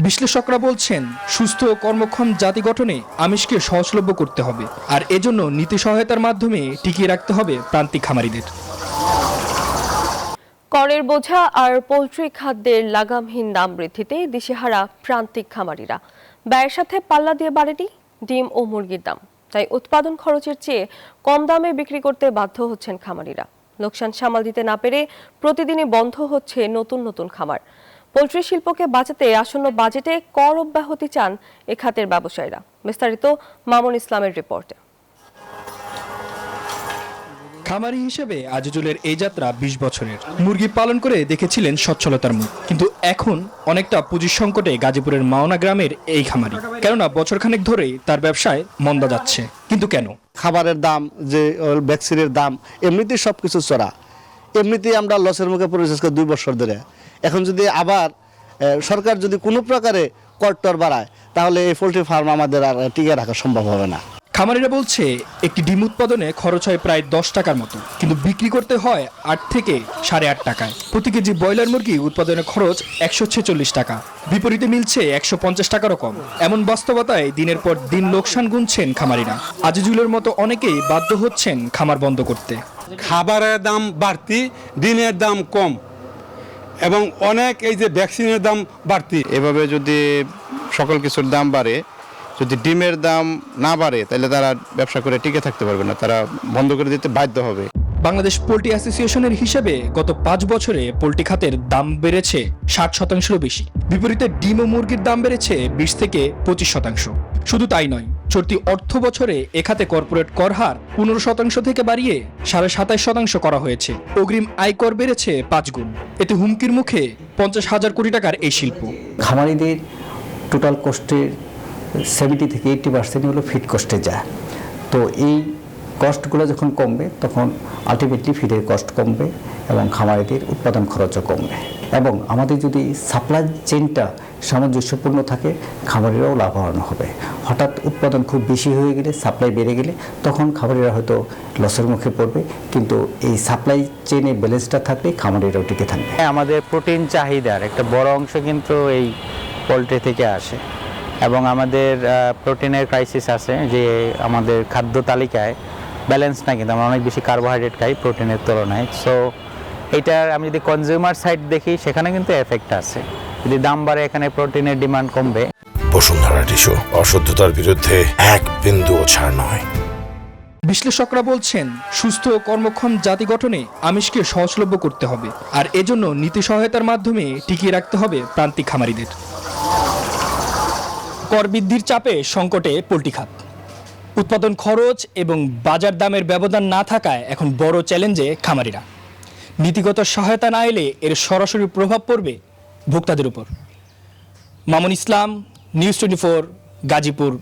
বিশ্লেষকরা বলছেন, সুস্থ ও কর্মক্ষম জাতি গঠনে আমিষকে সহজলভ্য করতে হবে, আর এজন্য নীতি সহায়তার মাধ্যমে টিকিয়ে রাখতে হবে প্রান্তিক খামারিদের। করের বোঝা আর পোল্ট্রি খাদ্যের লাগামহীন দাম বৃদ্ধিতে দিশেহারা প্রান্তিক খামারিরা। ব্যয়ের সাথে পাল্লা দিয়ে বাড়েনি ডিম ও মুরগির দাম, তাই উৎপাদন খরচের চেয়ে কম দামে বিক্রি করতে বাধ্য হচ্ছেন খামারিরা। লোকসান সামাল দিতে না পেরে প্রতিদিনই বন্ধ হচ্ছে নতুন নতুন খামার। পোল্ট্রি শিল্পকে বাঁচাতে আসন্ন বাজেটে কর অব্যাহতি চান এ খাতের ব্যবসায়ীরা। বিস্তারিত মামুন ইসলামের রিপোর্টে। খামারি হিসেবে আজিজুলের এই যাত্রা ২০ বছরের। মুরগি পালন করে দেখেছিলেন সচ্ছলতার মুখ, কিন্তু এখন অনেকটা পুঁজির সংকটে গাজীপুরের মাওনা গ্রামের এই খামারি। কেননা বছরখানেক ধরেই তার ব্যবসায় মন্দা যাচ্ছে। কিন্তু কেন? খাবারের দাম, যে ভ্যাকসিনের দাম, এমনিতেই সবকিছু চড়া। এমনিতেই আমরা লসের মুখে পড়েছি ২ বছর ধরে। এখন যদি আবার সরকার যদি কোনো প্রকারে করটর বাড়ায়, তাহলে এই পোল্ট্রি ফার্ম আমাদের আর টিকে রাখা সম্ভব হবে না। খামারিরা বলছে, একটি ডিম উৎপাদনে খরচ হয় প্রায় ১০ টাকার মতো, কিন্তু বিক্রি করতে হয় ৮ থেকে ৮.৫ টাকায়। প্রতি কেজি ব্রয়লার মুরগি উৎপাদনের খরচ ১৪৬ টাকা, বিপরীতে মিলছে ১৫০ টাকারও কম। এমন বাস্তবতায় দিনের পর দিন লোকসান গুনছেন খামারিরা। আজিজুলের মতো অনেকেই বাধ্য হচ্ছেন খামার বন্ধ করতে। খাবারের দাম বাড়তি, ডিমের দাম কম, এবং অনেক এই যে ভ্যাকসিনের দাম বাড়তি। এভাবে যদি সকল কিছুর দাম বাড়ে, যদি ডিমের দাম না বাড়ে, তাহলে তারা ব্যবসা করে টিকে থাকতে পারবে না, তারা বন্ধ করে দিতে বাধ্য হবে। বাংলাদেশ পোল্ট্রি অ্যাসোসিয়েশনের হিসাবে গত ৫ বছরে পোল্ট্রি খাতের দাম বেড়েছে ৬০%-এরও বেশি। বিপরীতে ডিম ও মুরগির দাম বেড়েছে ২০ থেকে ২৫%। শুধু তাই নয়, চলতি অর্থ বছরে এ খাতে কর্পোরেট কর হার ১৫% থেকে বাড়িয়ে ২৭.৫% করা হয়েছে। অগ্রিম আয়কর বেড়েছে ৫ গুণ। এতে হুমকির মুখে ৫০,০০০ কোটি টাকার এই শিল্প। খামারিদের টোটাল কস্টের 70 থেকে 80% হলো ফিড কস্টে যায়। তো এই কস্টগুলো যখন কমবে, তখন আলটিমেটলি ফিডের কস্ট কমবে এবং খামারিদের উৎপাদন খরচও কমবে। এবং আমাদের যদি সাপ্লাই চেইনটা সামঞ্জস্যপূর্ণ থাকে, খামারিরাও লাভবান হবে। হঠাৎ উৎপাদন খুব বেশি হয়ে গেলে, সাপ্লাই বেড়ে গেলে, তখন খামারিরা হয়তো লসের মুখে পড়বে, কিন্তু এই সাপ্লাই চেইনে ব্যালেন্সটা থাকলে খামারিরাও টিকে থাকবে। আমাদের প্রোটিন চাহিদার একটা বড় অংশ কিন্তু এই পোলট্রি থেকে আসে, এবং আমাদের প্রোটিনের ক্রাইসিস আছে, যে আমাদের খাদ্য তালিকায় ব্যালেন্স না, কিন্তু আমরা অনেক বেশি কার্বোহাইড্রেট খাই প্রোটিনের তুলনায়। সো এইটার আমি যদি কনজিউমার সাইড দেখি, সেখানে কিন্তু এফেক্ট আছে। যদি দাম বাড়ে, এখানে প্রোটিনের ডিমান্ড কমবে। বসুন্ধরা টিস্যু, অশুদ্ধতার বিরুদ্ধে এক বিন্দুও ছাড় নয়। বিশ্লেষকরা বলছেন, সুস্থ ও কর্মক্ষম জাতি গঠনে আমিষকে সহজলভ্য করতে হবে, আর এজন্য নীতি সহায়তার মাধ্যমে টিকিয়ে রাখতে হবে প্রান্তিক খামারিদের। কর বৃদ্ধির চাপে সংকটে পোল্ট্রি খাত। উৎপাদন খরচ এবং বাজার দামের ব্যবধান না থাকায় এখন বড় চ্যালেঞ্জে খামারিরা। নীতিগত সহায়তা না এলে এর সরাসরি প্রভাব পড়বে ভোক্তাদের উপর। মামুন ইসলাম, নিউজ 24, গাজীপুর।